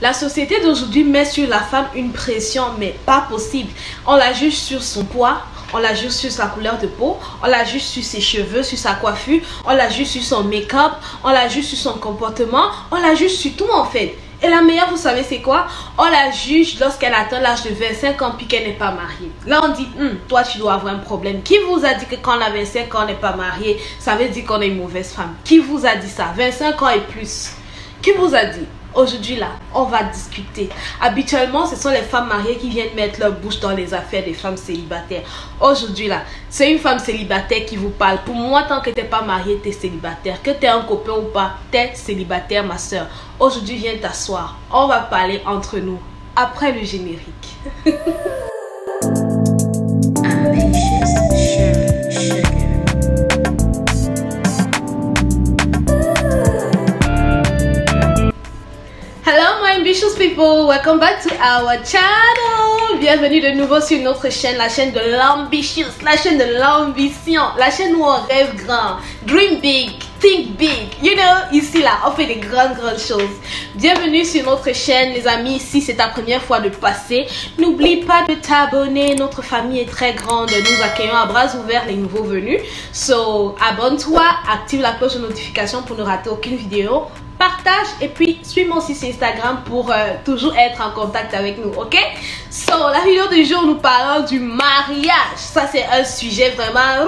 La société d'aujourd'hui met sur la femme une pression, mais pas possible. On la juge sur son poids, on la juge sur sa couleur de peau, on la juge sur ses cheveux, sur sa coiffure, on la juge sur son make-up, on la juge sur son comportement, on la juge sur tout en fait. Et la meilleure, vous savez c'est quoi? On la juge lorsqu'elle atteint l'âge de 25 ans puis qu'elle n'est pas mariée. Là on dit, toi tu dois avoir un problème. Qui vous a dit que quand on a 25 ans on n'est pas marié, ça veut dire qu'on est une mauvaise femme? Qui vous a dit ça? 25 ans et plus. Qui vous a dit? Aujourd'hui là, on va discuter. Habituellement, ce sont les femmes mariées qui viennent mettre leur bouche dans les affaires des femmes célibataires. Aujourd'hui là, c'est une femme célibataire qui vous parle. Pour moi, tant que tu n'es pas mariée, tu es célibataire. Que tu es un copain ou pas, tu es célibataire ma soeur. Aujourd'hui, viens t'asseoir. On va parler entre nous après le générique. Hello my ambitious people, welcome back to our channel. Bienvenue de nouveau sur notre chaîne, la chaîne de l'ambitious, la chaîne de l'ambition, la chaîne où on rêve grand, dream big, think big, you know, ici là, on fait des grandes choses. Bienvenue sur notre chaîne les amis, si c'est ta première fois de passer, n'oublie pas de t'abonner, notre famille est très grande, nous accueillons à bras ouverts les nouveaux venus. So, abonne-toi, active la cloche de notification pour ne rater aucune vidéo. Partage et puis suis-moi aussi sur Instagram pour toujours être en contact avec nous, ok? So, la vidéo du jour, nous parlons du mariage. Ça, c'est un sujet vraiment...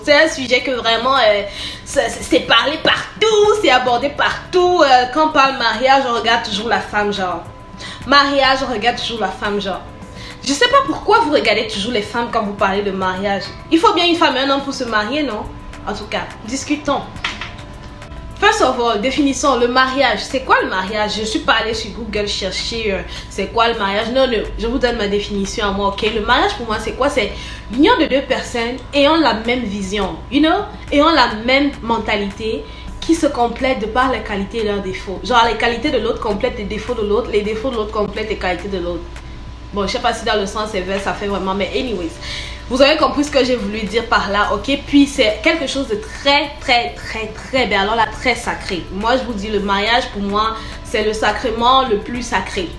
C'est un sujet que vraiment... c'est parlé partout, c'est abordé partout. Quand on parle mariage, on regarde toujours la femme, genre. Mariage, on regarde toujours la femme, genre. Je sais pas pourquoi vous regardez toujours les femmes quand vous parlez de mariage. Il faut bien une femme et un homme pour se marier, non? En tout cas, discutons. First of all, définissons le mariage. C'est quoi le mariage? Je suis pas allée sur Google chercher c'est quoi le mariage. Non, je vous donne ma définition à moi, ok? Le mariage pour moi c'est quoi? C'est l'union de deux personnes ayant la même vision, you know? Ayant la même mentalité qui se complètent de par les qualités et leurs défauts. Genre les qualités de l'autre complètent les défauts de l'autre, les défauts de l'autre complètent les qualités de l'autre. Bon, je sais pas si dans le sens inverse ça fait vraiment, mais anyways. Vous avez compris ce que j'ai voulu dire par là, ok? Puis c'est quelque chose de très bien, alors là, très sacré. Moi, je vous dis, le mariage, pour moi, c'est le sacrement le plus sacré.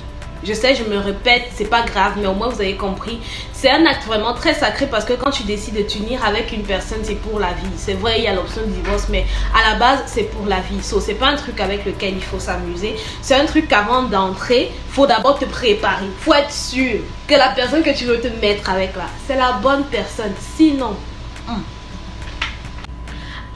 Je sais, je me répète, c'est pas grave, mais au moins vous avez compris. C'est un acte vraiment très sacré parce que quand tu décides de t'unir avec une personne, c'est pour la vie. C'est vrai, il y a l'option de divorce, mais à la base, c'est pour la vie. So, c'est pas un truc avec lequel il faut s'amuser. C'est un truc qu'avant d'entrer, il faut d'abord te préparer. Il faut être sûr que la personne que tu veux te mettre avec là, c'est la bonne personne. Sinon...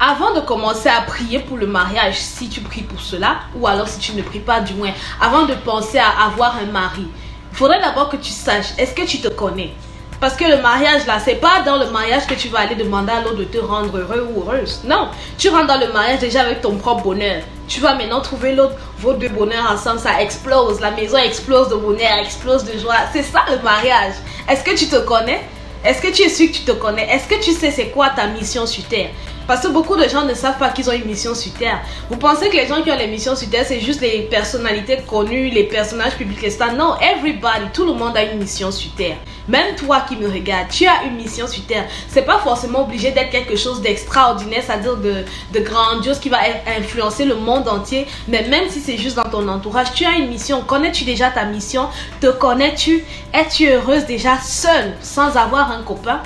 Avant de commencer à prier pour le mariage, si tu pries pour cela, ou alors si tu ne pries pas du moins, avant de penser à avoir un mari, il faudrait d'abord que tu saches, est-ce que tu te connais? Parce que le mariage là, c'est pas dans le mariage que tu vas aller demander à l'autre de te rendre heureux ou heureuse. Non, tu rentres dans le mariage déjà avec ton propre bonheur. Tu vas maintenant trouver l'autre, vos deux bonheurs ensemble, ça explose. La maison explose de bonheur, explose de joie. C'est ça le mariage. Est-ce que tu te connais? Est-ce que tu es sûr que tu te connais? Est-ce que tu sais c'est quoi ta mission sur terre? Parce que beaucoup de gens ne savent pas qu'ils ont une mission sur terre. Vous pensez que les gens qui ont les missions sur terre, c'est juste les personnalités connues, les personnages publics, etc. Non, everybody, tout le monde a une mission sur terre. Même toi qui me regardes, tu as une mission sur terre. C'est pas forcément obligé d'être quelque chose d'extraordinaire, c'est-à-dire de grandiose qui va influencer le monde entier. Mais même si c'est juste dans ton entourage, tu as une mission. Connais-tu déjà ta mission? Te connais-tu? Es-tu heureuse déjà seule, sans avoir un copain?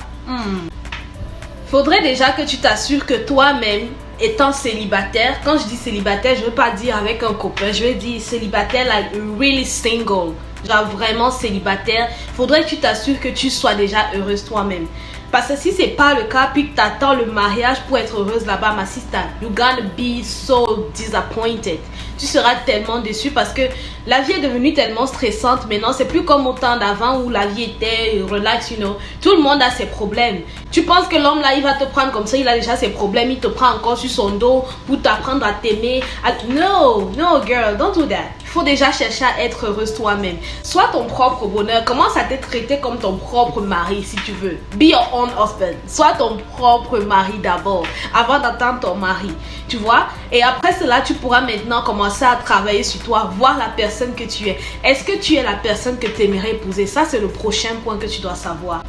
Faudrait déjà que tu t'assures que toi-même, étant célibataire, quand je dis célibataire, je ne veux pas dire avec un copain, je veux dire célibataire, like really single, genre vraiment célibataire, faudrait que tu t'assures que tu sois déjà heureuse toi-même. Parce que si c'est pas le cas, puis que tu attends le mariage pour être heureuse là-bas, ma sister, you're gonna be so disappointed. Tu seras tellement déçue parce que la vie est devenue tellement stressante maintenant. C'est plus comme au temps d'avant où la vie était relax, you know. Tout le monde a ses problèmes. Tu penses que l'homme là, il va te prendre comme ça, il a déjà ses problèmes, il te prend encore sur son dos pour t'apprendre à t'aimer. No, no girl, don't do that. Il faut déjà chercher à être heureuse toi-même. Sois ton propre bonheur. Commence à te traiter comme ton propre mari si tu veux. Be your own husband. Sois ton propre mari d'abord, avant d'attendre ton mari. Tu vois? Et après cela, tu pourras maintenant commencer à travailler sur toi, voir la personne que tu es. Est-ce que tu es la personne que tu aimerais épouser? Ça, c'est le prochain point que tu dois savoir.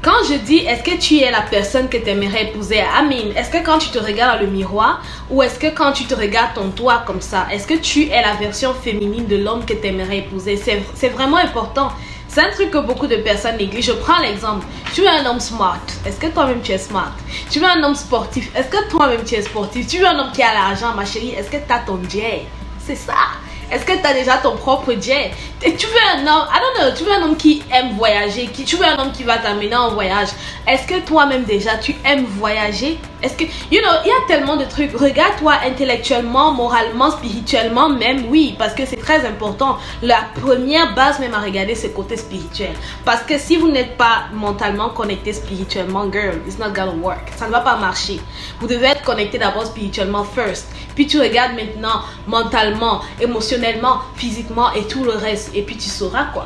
Quand je dis est-ce que tu es la personne que tu aimerais épouser, est-ce que quand tu te regardes dans le miroir ou est-ce que quand tu te regardes ton toit comme ça, est-ce que tu es la version féminine de l'homme que tu aimerais épouser? C'est vraiment important. C'est un truc que beaucoup de personnes négligent. Je prends l'exemple. Tu veux un homme smart. Est-ce que toi-même tu es smart? Tu veux un homme sportif. Est-ce que toi-même tu es sportif? Tu veux un homme qui a l'argent, ma chérie. Est-ce que tu as ton jet? C'est ça. Est-ce que tu as déjà ton propre jet? Et tu veux un homme, tu veux un homme qui aime voyager, tu veux un homme qui va t'amener en voyage. Est-ce que toi-même déjà tu aimes voyager? Est-ce que, il y a tellement de trucs. Regarde-toi intellectuellement, moralement, spirituellement même, oui, parce que c'est très important. La première base même à regarder, c'est le côté spirituel. Parce que si vous n'êtes pas mentalement connecté spirituellement, girl, it's not gonna work. Ça ne va pas marcher. Vous devez être connecté d'abord spirituellement first. Puis tu regardes maintenant mentalement, émotionnellement, physiquement et tout le reste. Et puis tu sauras quoi.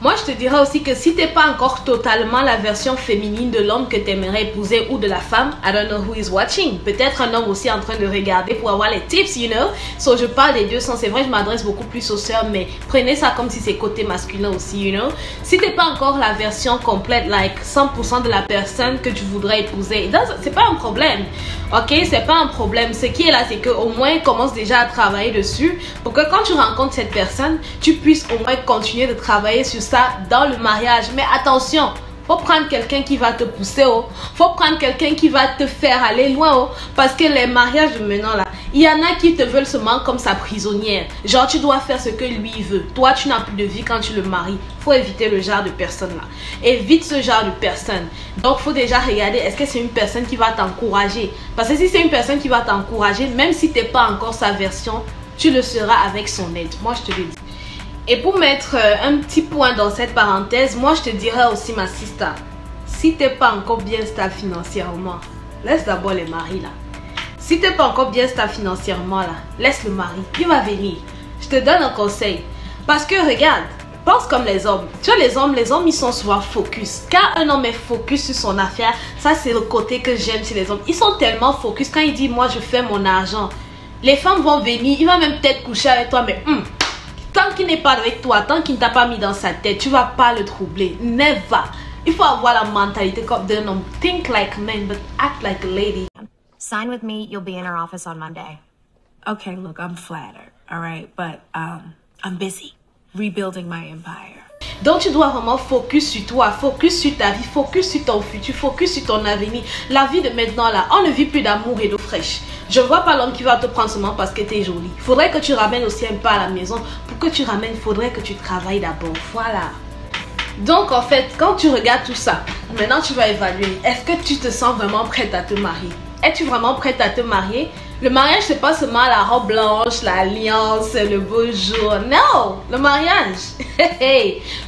Moi, je te dirais aussi que si tu n'es pas encore totalement la version féminine de l'homme que tu aimerais épouser ou de la femme, I don't know who is watching. Peut-être un homme aussi en train de regarder pour avoir les tips, you know. So, je parle des deux sens. C'est vrai, je m'adresse beaucoup plus aux sœurs, mais prenez ça comme si c'est côté masculin aussi, you know. Si tu n'es pas encore la version complète, like 100% de la personne que tu voudrais épouser, c'est pas un problème. Ok, c'est pas un problème. Ce qui est là, c'est qu'au moins, commence déjà à travailler dessus pour que quand tu rencontres cette personne, tu puisses au moins continuer de travailler sur ça dans le mariage. Mais attention, faut prendre quelqu'un qui va te pousser, oh. Faut prendre quelqu'un qui va te faire aller loin, oh. Parce que les mariages de maintenant là, il y en a qui te veulent seulement comme sa prisonnière. Genre tu dois faire ce que lui veut. Toi tu n'as plus de vie quand tu le maries. Faut éviter le genre de personne là. Évite ce genre de personne. Donc faut déjà regarder est-ce que c'est une personne qui va t'encourager. Parce que si c'est une personne qui va t'encourager, même si t'es pas encore sa version, tu le seras avec son aide. Moi je te le dis. Et pour mettre un petit point dans cette parenthèse, moi je te dirais aussi ma sister, si t'es pas encore bien stable financièrement, laisse d'abord les maris là. Si t'es pas encore bien stable financièrement là, laisse le mari, il va venir. Je te donne un conseil. Parce que regarde, pense comme les hommes. Tu vois les hommes ils sont souvent focus. Quand un homme est focus sur son affaire, ça c'est le côté que j'aime chez les hommes. Ils sont tellement focus quand ils disent moi je fais mon argent. Les femmes vont venir, il va même peut-être coucher avec toi mais tant qu'il n'est pas avec toi, tant qu'il ne t'a pas mis dans sa tête, tu ne vas pas le troubler. Never. Il faut avoir la mentalité comme d'un homme. Think like a man, but act like a lady. Sign with me, you'll be in our office on Monday. Okay, look, I'm flattered, all right? But I'm busy rebuilding my empire. Donc tu dois vraiment focus sur toi, focus sur ta vie, focus sur ton futur, focus sur ton avenir. La vie de maintenant là, on ne vit plus d'amour et d'eau fraîche. Je ne vois pas l'homme qui va te prendre seulement parce que tu es jolie. Il faudrait que tu ramènes aussi un peu à la maison. Pour que tu ramènes, il faudrait que tu travailles d'abord. Voilà. Donc en fait, quand tu regardes tout ça, maintenant tu vas évaluer. Est-ce que tu te sens vraiment prête à te marier? Es-tu vraiment prête à te marier? Le mariage, c'est pas seulement la robe blanche, l'alliance, le beau jour. Non, le mariage.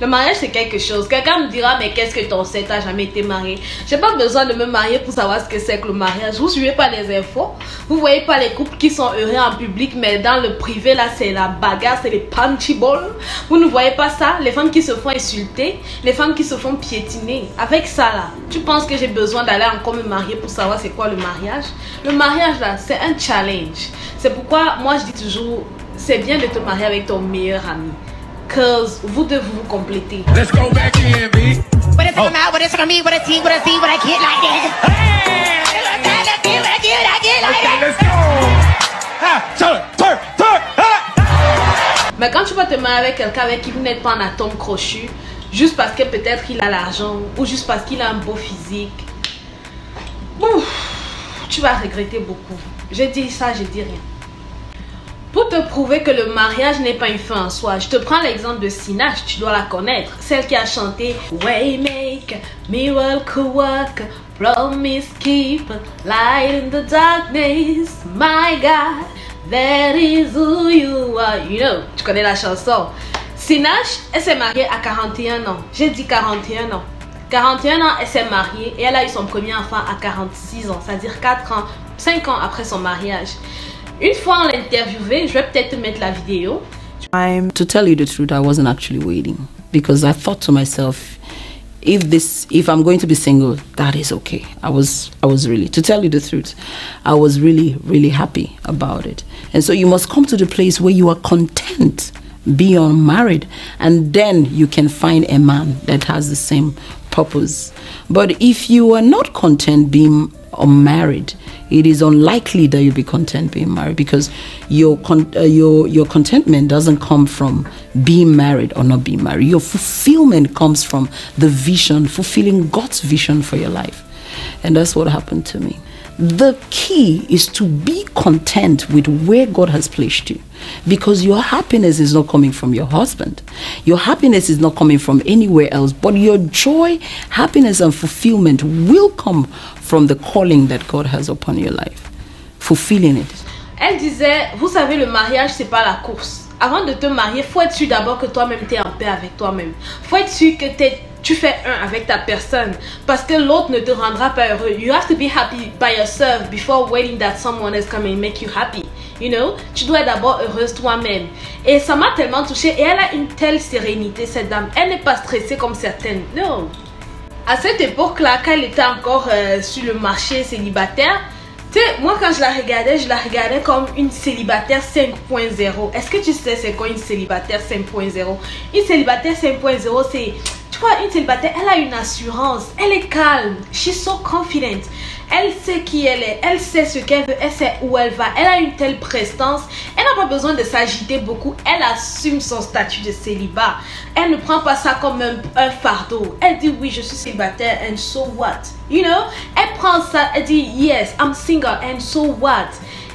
Le mariage, c'est quelque chose. Quelqu'un me dira, mais qu'est-ce que t'en sais? T'as jamais été marié. J'ai pas besoin de me marier pour savoir ce que c'est que le mariage. Vous suivez pas les infos. Vous voyez pas les couples qui sont heureux en public, mais dans le privé, là, c'est la bagarre, c'est les punchy balls. Vous ne voyez pas ça? Les femmes qui se font insulter, les femmes qui se font piétiner. Avec ça, là, tu penses que j'ai besoin d'aller encore me marier pour savoir c'est quoi le mariage? Le mariage, là, c'est un challenge. C'est pourquoi moi je dis toujours c'est bien de te marier avec ton meilleur ami, cause vous devez vous compléter. Let's go back in, B. What is it about? What is it gonna be? What I see? What I see? What I get like that? Hey! Let's go. Ah, turn. Mais quand tu vas te marier avec quelqu'un avec qui vous n'êtes pas en atome crochu, juste parce que peut-être il a l'argent ou juste parce qu'il a un beau physique, tu vas regretter beaucoup. Je dis ça, je dis rien. Pour te prouver que le mariage n'est pas une fin en soi, je te prends l'exemple de Sinach, tu dois la connaître. Celle qui a chanté Waymaker, Miracle Worker, Promise Keeper, Light in the Darkness, My God, that is who you are. You know, tu connais la chanson. Sinach, elle s'est mariée à 41 ans. J'ai dit 41 ans. 41 ans, elle s'est mariée et elle a eu son premier enfant à 46 ans, c'est-à-dire 5 ans après son mariage. Une fois on l'a interviewée, je vais peut-être te mettre la vidéo. To tell you the truth, I wasn't actually waiting because I thought to myself, if I'm going to be single, that is okay. I was really, to tell you the truth, I was really happy about it. And so you must come to the place where you are content, be unmarried, and then you can find a man that has the same purpose. But if you are not content being unmarried, it is unlikely that you'll be content being married, because your contentment doesn't come from being married or not being married. Your fulfillment comes from the vision, fulfilling God's vision for your life. And that's what happened to me. The key is to be content with where God has placed you, because your happiness is not coming from your husband. Your happiness is not coming from anywhere else, but your joy, happiness, and fulfillment will come from the calling that God has upon your life. Fulfilling it. Elle disait, vous savez, le mariage, c'est pas la course. Avant de te marier, faut être sûr d'abord que toi-même t'es en paix avec toi-même. Faut être sûr que tu fais un avec ta personne, parce que l'autre ne te rendra pas heureux. You have to be happy by yourself before waiting that someone else come and make you happy. You know, tu dois être d'abord heureuse toi-même. Et ça m'a tellement touchée. Et elle a une telle sérénité, cette dame. Elle n'est pas stressée comme certaines. Non. À cette époque-là, quand elle était encore sur le marché célibataire, tu sais, moi quand je la regardais comme une célibataire 5.0. Est-ce que tu sais c'est quoi une célibataire 5.0? Une célibataire 5.0, c'est... Tu vois, une célibataire, elle a une assurance, elle est calme, she's so confident, elle sait qui elle est, elle sait ce qu'elle veut, elle sait où elle va, elle a une telle prestance, elle n'a pas besoin de s'agiter beaucoup, elle assume son statut de célibat, elle ne prend pas ça comme un fardeau, elle dit oui je suis célibataire and so what, you know, elle prend ça, elle dit yes I'm single and so what.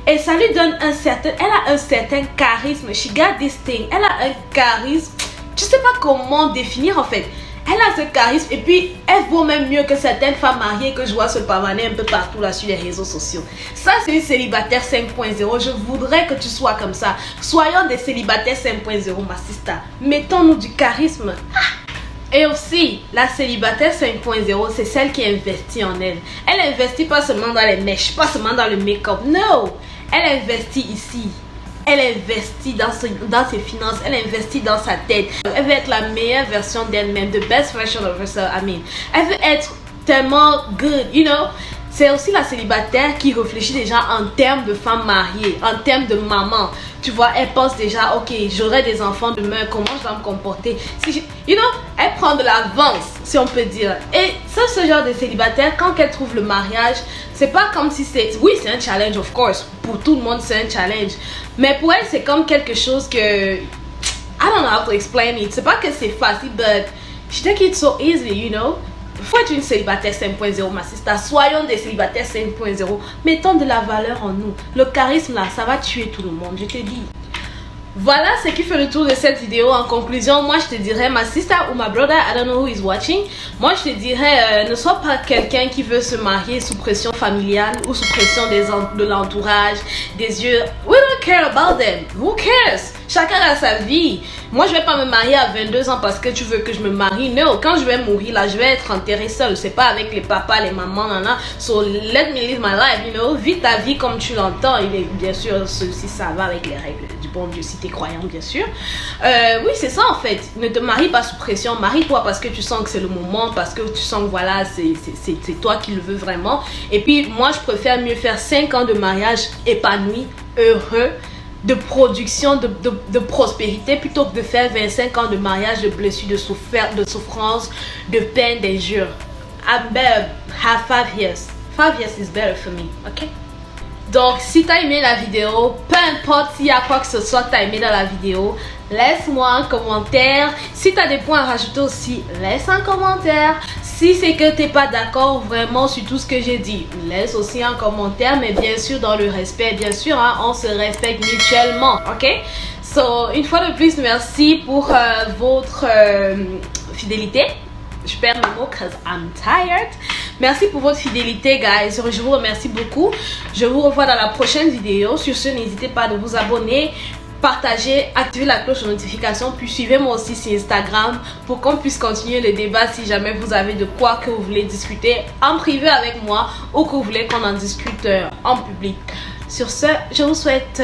Et ça lui donne elle a un certain charisme, she got this thing, elle a un charisme, je sais pas comment définir en fait. Elle a ce charisme et puis elle vaut même mieux que certaines femmes mariées que je vois se pavaner un peu partout là sur les réseaux sociaux. Ça c'est une célibataire 5.0. Je voudrais que tu sois comme ça. Soyons des célibataires 5.0 ma sister. Mettons-nous du charisme. Et aussi, la célibataire 5.0, c'est celle qui investit en elle. Elle investit pas seulement dans les mèches, pas seulement dans le make-up. Non, elle investit ici. Elle investit dans ses finances, elle investit dans sa tête. Elle veut être la meilleure version d'elle-même, the best version of herself, I mean. Elle veut être tellement good, you know. C'est aussi la célibataire qui réfléchit déjà en termes de femme mariée, en termes de maman. Tu vois, elle pense déjà, ok, j'aurai des enfants demain, comment je vais me comporter. You know, elle prend de l'avance, si on peut dire. Et ça, ce genre de célibataire, quand elle trouve le mariage, c'est pas comme si c'est... Oui, c'est un challenge, of course. Pour tout le monde, c'est un challenge. Mais pour elle, c'est comme quelque chose que... I don't know how to explain it. C'est pas que c'est facile, but she take it so easily, you know. Faut être une célibataire 5.0 ma sister. Soyons des célibataires 5.0. Mettons de la valeur en nous. Le charisme là, ça va tuer tout le monde, je te dis. Voilà ce qui fait le tour de cette vidéo. En conclusion, moi je te dirais, ma sister ou ma brother, I don't know who is watching, moi je te dirais, ne sois pas quelqu'un qui veut se marier sous pression familiale ou sous pression de l'entourage, des yeux. We don't care about them. Who cares? Chacun a sa vie. Moi je vais pas me marier à 22 ans parce que tu veux que je me marie. Non, quand je vais mourir là, je vais être enterrée seule. C'est pas avec les papas, les mamans, nana. So let me live my life, you know. Vis ta vie comme tu l'entends. Et bien sûr, si ça va avec les règles du bon Dieu, si t'es croyant, bien sûr. Oui, c'est ça en fait. Ne te marie pas sous pression. Marie-toi parce que tu sens que c'est le moment, parce que tu sens que voilà, c'est toi qui le veux vraiment. Et puis moi, je préfère mieux faire 5 ans de mariage épanoui, heureux, de production, de prospérité, plutôt que de faire 25 ans de mariage, de blessures, de souffrance, de peine, d'injures. I better have 5 years. 5 years is better for me, ok? Donc, si tu as aimé la vidéo, peu importe s'il y a quoi que ce soit que tu as aimé dans la vidéo, laisse-moi un commentaire. Si tu as des points à rajouter aussi, laisse un commentaire. Si c'est que tu n'es pas d'accord vraiment sur tout ce que j'ai dit, laisse aussi un commentaire, mais bien sûr dans le respect. Bien sûr, hein, on se respecte mutuellement, ok? So, une fois de plus, merci pour votre fidélité. Je perds mes mots because I'm tired. Merci pour votre fidélité, guys. Je vous remercie beaucoup. Je vous revois dans la prochaine vidéo. Sur ce, n'hésitez pas à vous abonner, partager, activer la cloche de notification. Puis suivez-moi aussi sur Instagram pour qu'on puisse continuer le débat si jamais vous avez de quoi que vous voulez discuter en privé avec moi ou que vous voulez qu'on en discute en public. Sur ce, je vous souhaite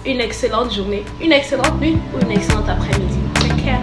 une excellente journée, une excellente nuit ou une excellente après-midi. Take care.